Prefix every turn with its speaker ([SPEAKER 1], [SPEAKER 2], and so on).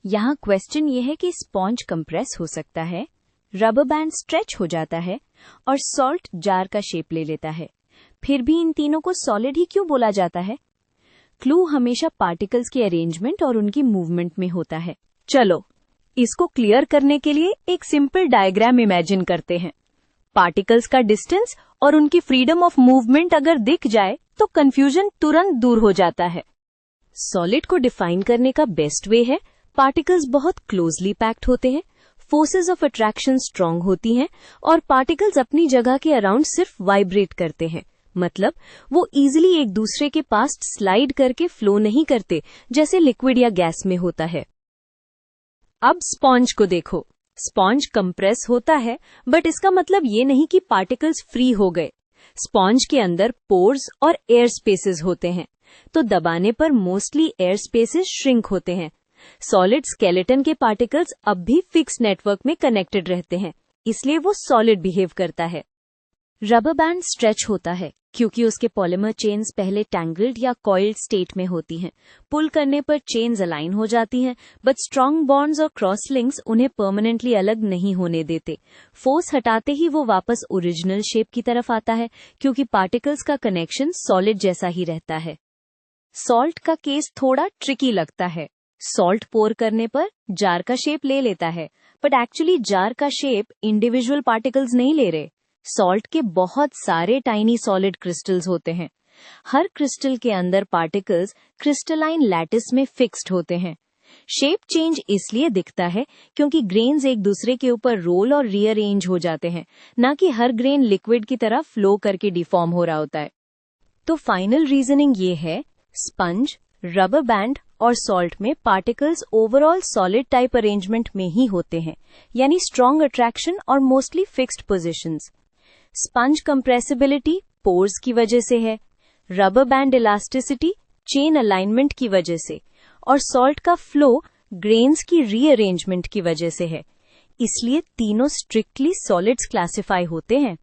[SPEAKER 1] यहाँ क्वेश्चन ये है कि स्पॉन्ज कंप्रेस हो सकता है, रबर बैंड स्ट्रेच हो जाता है और सॉल्ट जार का शेप ले लेता है। फिर भी इन तीनों को सॉलिड ही क्यों बोला जाता है? क्लू हमेशा पार्टिकल्स की अरेंजमेंट और उनकी मूवमेंट में होता है। चलो, इसको क्लियर करने के लिए एक सिंपल डायग्राम इमेजिन करते हैं। पार्टिकल्स का डिस्टेंस और उनकी फ्रीडम ऑफ मूवमेंट अगर दिख जाए तो कंफ्यूजन तुरंत दूर हो जाता है। सॉलिड को डिफाइन करने का बेस्ट वे है, पार्टिकल्स बहुत क्लोजली पैक्ड होते हैं, फोर्सेस ऑफ अट्रैक्शन स्ट्रांग होती हैं और पार्टिकल्स अपनी जगह के अराउंड सिर्फ वाइब्रेट करते हैं। मतलब वो इजीली एक दूसरे के पास स्लाइड करके फ्लो नहीं करते जैसे लिक्विड या गैस में होता है। अब स्पॉन्ज को देखो। स्पॉन्ज कंप्रेस होता है, बट इसका मतलब ये नहीं कि पार्टिकल्स फ्री हो गए। स्पॉन्ज के अंदर पोर्स और एयर स्पेसेस होते हैं, तो दबाने पर मोस्टली एयर स्पेसेस श्रिंक होते हैं। सॉलिड स्केलेटन के पार्टिकल्स अब भी फिक्स नेटवर्क में कनेक्टेड रहते हैं, इसलिए वो सॉलिड बिहेव करता है। रबर बैंड स्ट्रेच होता है क्योंकि उसके पॉलीमर चेन्स पहले टैंगल्ड या कॉइल्ड स्टेट में होती हैं। पुल करने पर चेन्स अलाइन हो जाती हैं, बट स्ट्रॉन्ग बॉन्ड्स और क्रॉस लिंक्स उन्हें परमानेंटली अलग नहीं होने देते। फोर्स हटाते ही वो वापस ओरिजिनल शेप की तरफ आता है, क्योंकि पार्टिकल्स का कनेक्शन सॉलिड जैसा ही रहता है। सॉल्ट का केस थोड़ा ट्रिकी लगता है। सॉल्ट पोर करने पर जार का शेप ले लेता है, बट एक्चुअली जार का शेप इंडिविजुअल पार्टिकल्स नहीं ले रहे। सॉल्ट के बहुत सारे टाइनी सॉलिड क्रिस्टल्स होते हैं। हर क्रिस्टल के अंदर पार्टिकल्स क्रिस्टलाइन लैटिस में फिक्स्ड होते हैं। शेप चेंज इसलिए दिखता है क्योंकि ग्रेन्स एक दूसरे के ऊपर रोल और रीअरेंज हो जाते हैं, न कि हर ग्रेन लिक्विड की तरह फ्लो करके डिफॉर्म हो रहा होता है। तो फाइनल रीजनिंग ये है, स्पंज, रबर बैंड और सॉल्ट में particles overall solid type arrangement में ही होते हैं, यानी स्ट्रॉन्ग अट्रैक्शन और mostly fixed positions. Sponge compressibility pores की वजह से है, rubber band elasticity chain alignment की वजह से, और सॉल्ट का फ्लो ग्रेन्स की रीअरेंजमेंट की वजह से है। इसलिए तीनों स्ट्रिक्टली सॉलिड्स क्लासिफाई होते हैं।